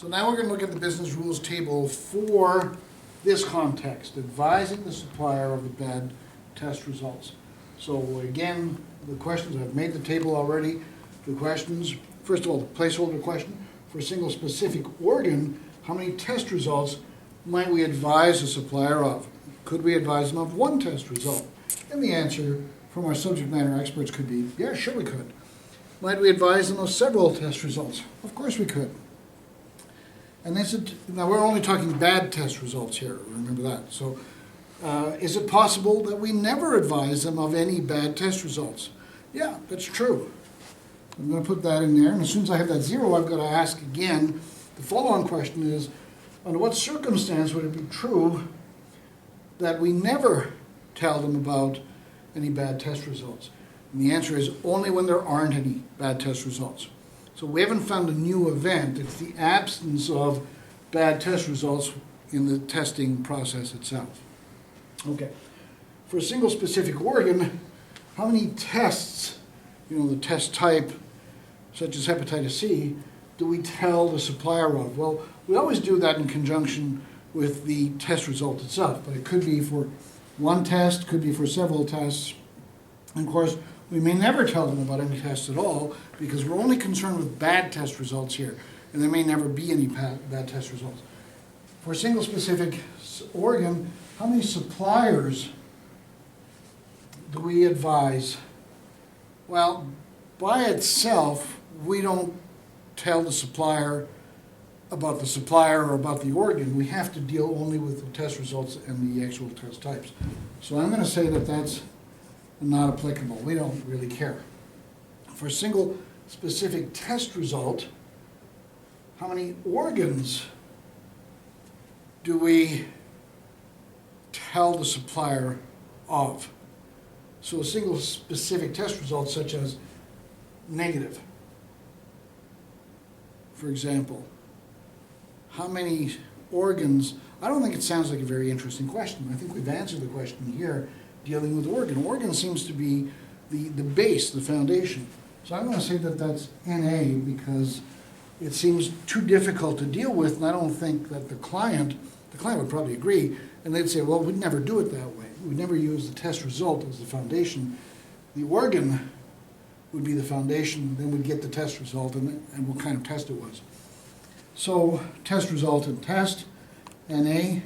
So now we're going to look at the business rules table for this context, advising the supplier of the bad test results. So again, the questions, I've made the table already. The questions, first of all, the placeholder question, for a single specific organ, how many test results might we advise a supplier of? Could we advise them of one test result? And the answer from our subject matter experts could be, yeah, sure we could. Might we advise them of several test results? Of course we could. And now we're only talking bad test results here, remember that. So is it possible that we never advise them of any bad test results? Yeah, that's true. I'm going to put that in there, and as soon as I have that zero, I've got to ask again. The follow-on question is, under what circumstance would it be true that we never tell them about any bad test results? And the answer is only when there aren't any bad test results. So we haven't found a new event. It's the absence of bad test results in the testing process itself. Okay. For a single specific organ, how many tests, the test type, such as hepatitis C, do we tell the supplier of? Well, we always do that in conjunction with the test result itself, but it could be for one test, could be for several tests. And of course, we may never tell them about any tests at all because we're only concerned with bad test results here, and there may never be any bad test results. For a single specific organ, how many suppliers do we advise? Well, by itself, we don't tell the supplier about the supplier or about the organ. We have to deal only with the test results and the actual test types. So I'm going to say that that's not applicable. We don't really care. For a single specific test result, how many organs do we tell the supplier of? So a single specific test result, such as negative, for example. How many organs? I don't think it sounds like a very interesting question. I think we've answered the question here dealing with organ. Organ seems to be the base, the foundation. So I'm going to say that that's NA because it seems too difficult to deal with, and I don't think that the client would probably agree, and they'd say, well, we'd never do it that way. We'd never use the test result as the foundation. The organ would be the foundation, then we'd get the test result and what kind of test it was. So test result and test, NA,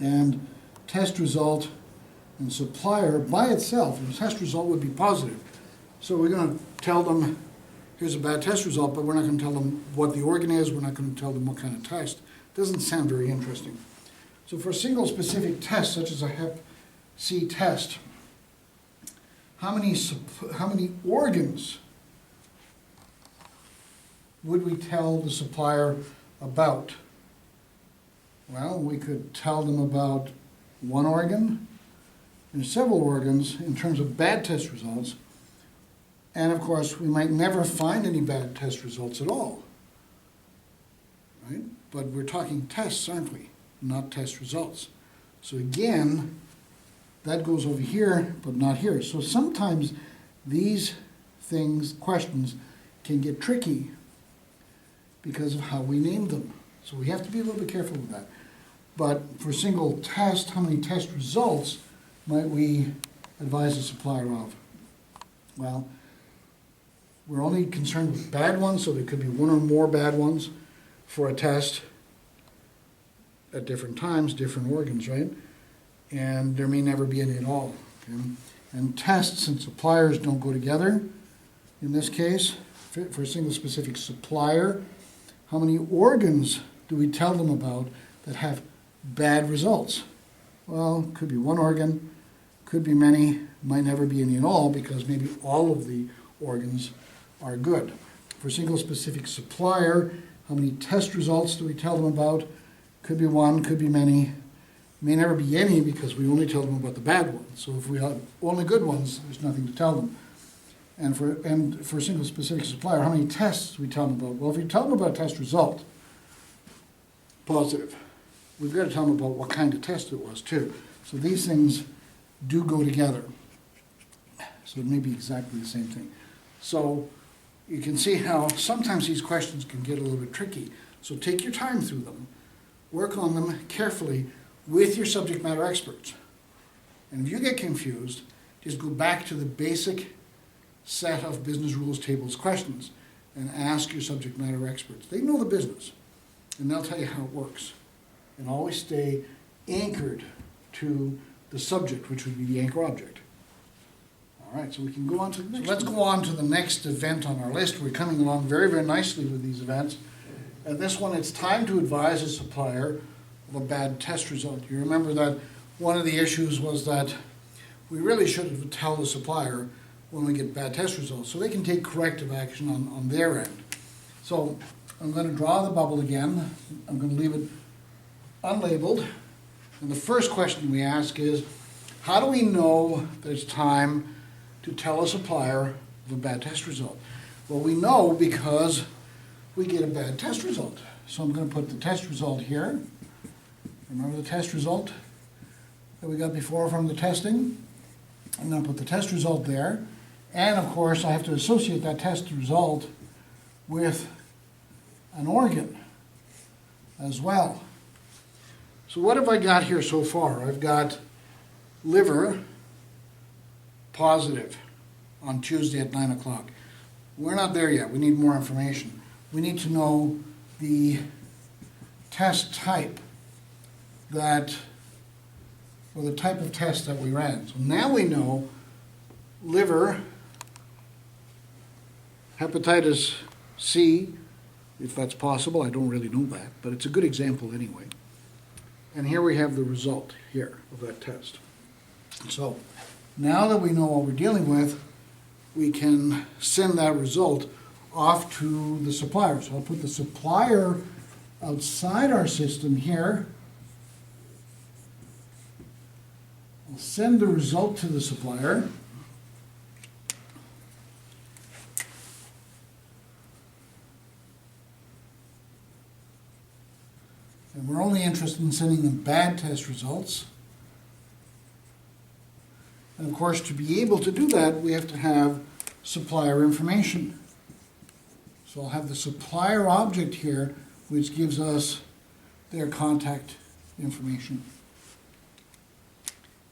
and test result and supplier by itself, the test result would be positive. So we're going to tell them, here's a bad test result, but we're not going to tell them what the organ is, we're not going to tell them what kind of test. Doesn't sound very interesting. So for a single specific test, such as a Hep C test, how many organs would we tell the supplier about? Well, we could tell them about one organ and several organs in terms of bad test results. And of course, we might never find any bad test results at all. Right? But we're talking tests, aren't we? Not test results. So again, that goes over here, but not here. So sometimes these questions can get tricky because of how we name them. So we have to be a little bit careful with that. But for a single test, how many test results might we advise a supplier of? Well, we're only concerned with bad ones, so there could be one or more bad ones for a test at different times, different organs, right? And there may never be any at all. Okay? And tests and suppliers don't go together. In this case, for a single specific supplier, how many organs do we tell them about that have bad results? Well, could be one organ, could be many, might never be any at all because maybe all of the organs are good. For a single specific supplier, how many test results do we tell them about? Could be one, could be many, may never be any because we only tell them about the bad ones. So if we have only good ones, there's nothing to tell them. And for a single specific supplier, how many tests do we tell them about? Well, if we tell them about a test result, positive, we've got to tell them about what kind of test it was too. So these things do go together. So it may be exactly the same thing. So you can see how sometimes these questions can get a little bit tricky. So take your time through them, work on them carefully with your subject matter experts. And if you get confused, just go back to the basic set of business rules tables questions and ask your subject matter experts. They know the business, and they'll tell you how it works. And always stay anchored to the subject, which would be the anchor object. All right, so we can go on to the next. So let's go on to the next event on our list. We're coming along very, very nicely with these events. And this one, it's time to advise a supplier of a bad test result. You remember that one of the issues was that we really should tell the supplier when we get bad test results so they can take corrective action on their end. So I'm going to draw the bubble again. I'm going to leave it unlabeled. And the first question we ask is, how do we know that it's time to tell a supplier of a bad test result? Well, we know because we get a bad test result. So I'm going to put the test result here. Remember the test result that we got before from the testing? I'm going to put the test result there. And of course, I have to associate that test result with an organ as well. So what have I got here so far? I've got liver positive on Tuesday at 9 o'clock. We're not there yet. We need more information. We need to know the test type or the type of test that we ran. So now we know liver, hepatitis C, if that's possible. I don't really know that, but it's a good example anyway. And here we have the result here of that test. So now that we know what we're dealing with, we can send that result off to the supplier. So I'll put the supplier outside our system here. I'll send the result to the supplier. And we're only interested in sending them bad test results. And of course, to be able to do that, we have to have supplier information. So I'll have the supplier object here, which gives us their contact information.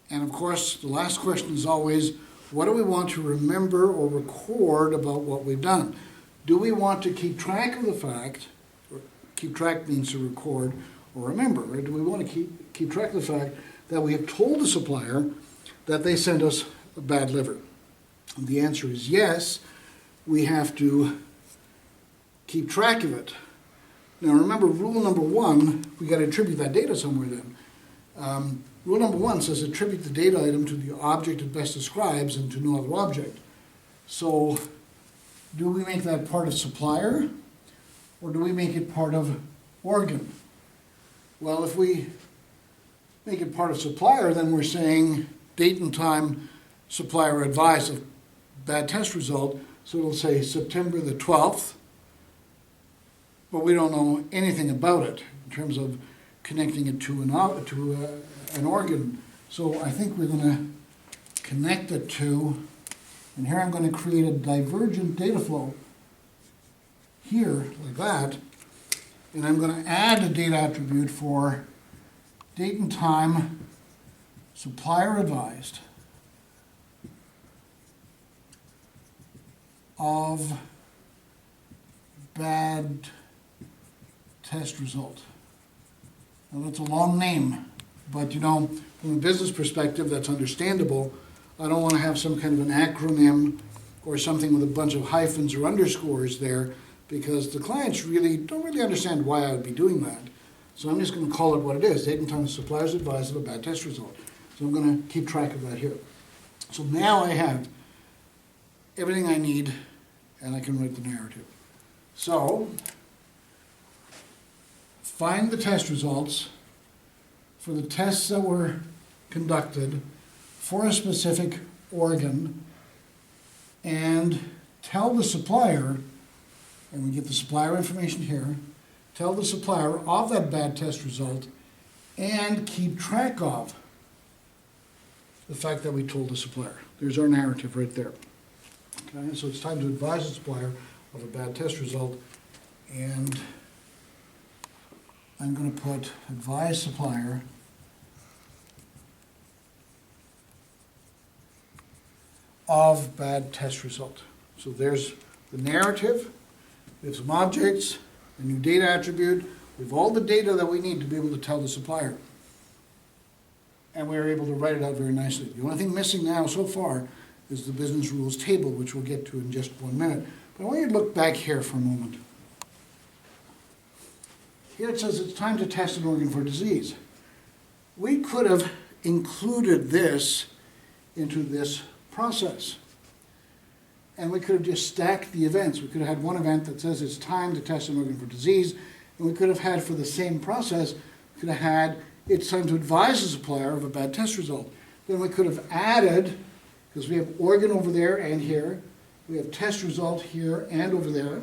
And of course, the last question is always, what do we want to remember or record about what we've done? Do we want to keep track of the fact, or keep track means to record or remember, or do we want to keep track of the fact that we have told the supplier that they sent us a bad liver? And the answer is yes, we have to keep track of it. Now remember, rule number one, we got to attribute that data somewhere then. Rule number one says attribute the data item to the object it best describes and to no other object. So do we make that part of supplier or do we make it part of organ? Well, if we make it part of supplier, then we're saying date and time supplier advised of bad test result. So it'll say September the 12th, but we don't know anything about it in terms of connecting it to an organ. So I think we're going to connect it to, and here I'm going to create a divergent data flow here, like that, and I'm going to add a data attribute for date and time supplier advised of bad test result. Now that's a long name, but you know, from a business perspective, that's understandable. I don't want to have some kind of an acronym or something with a bunch of hyphens or underscores there, because the clients don't really understand why I would be doing that. So I'm just going to call it what it is, date and time the supplier's advised of a bad test result. So I'm going to keep track of that here. So now I have everything I need, and I can write the narrative. So find the test results for the tests that were conducted for a specific organ and tell the supplier, and we get the supplier information here, tell the supplier of that bad test result and keep track of the fact that we told the supplier. There's our narrative right there. Okay, so it's time to advise the supplier of a bad test result and I'm going to put advise supplier of bad test result. So there's the narrative, we have some objects, a new data attribute, we have all the data that we need to be able to tell the supplier. And we're able to write it out very nicely. The only thing missing now so far is the business rules table, which we'll get to in just 1 minute. But I want you to look back here for a moment. Here it says it's time to test an organ for disease. We could have included this into this process. And we could have just stacked the events. We could have had one event that says it's time to test an organ for disease, and we could have had, for the same process, we could have had it's time to advise the supplier of a bad test result. Then we could have added, because we have organ over there and here, we have test result here and over there,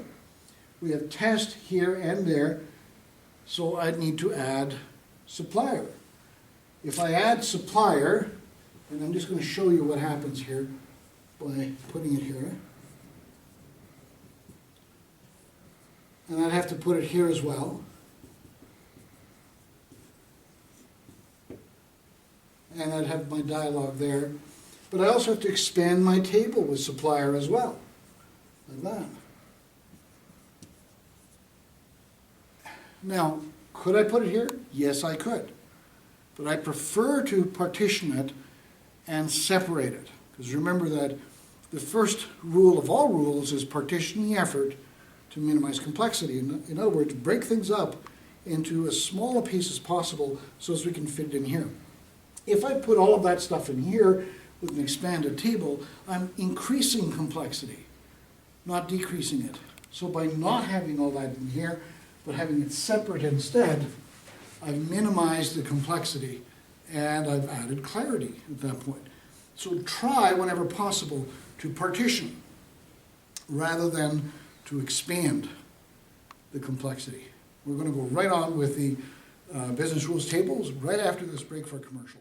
we have test here and there, so I need to add supplier. If I add supplier, and I'm just going to show you what happens here by putting it here, and I'd have to put it here as well. And I'd have my dialogue there. But I also have to expand my table with supplier as well, like that. Now, could I put it here? Yes, I could. But I prefer to partition it and separate it. Because remember that the first rule of all rules is partition the effort to minimize complexity. In other words, break things up into as small a piece as possible so as we can fit it in here. If I put all of that stuff in here with an expanded table, I'm increasing complexity, not decreasing it. So by not having all that in here, but having it separate instead, I've minimized the complexity and I've added clarity at that point. So try, whenever possible, to partition rather than to expand the complexity. We're going to go right on with the business rules tables right after this break for a commercial.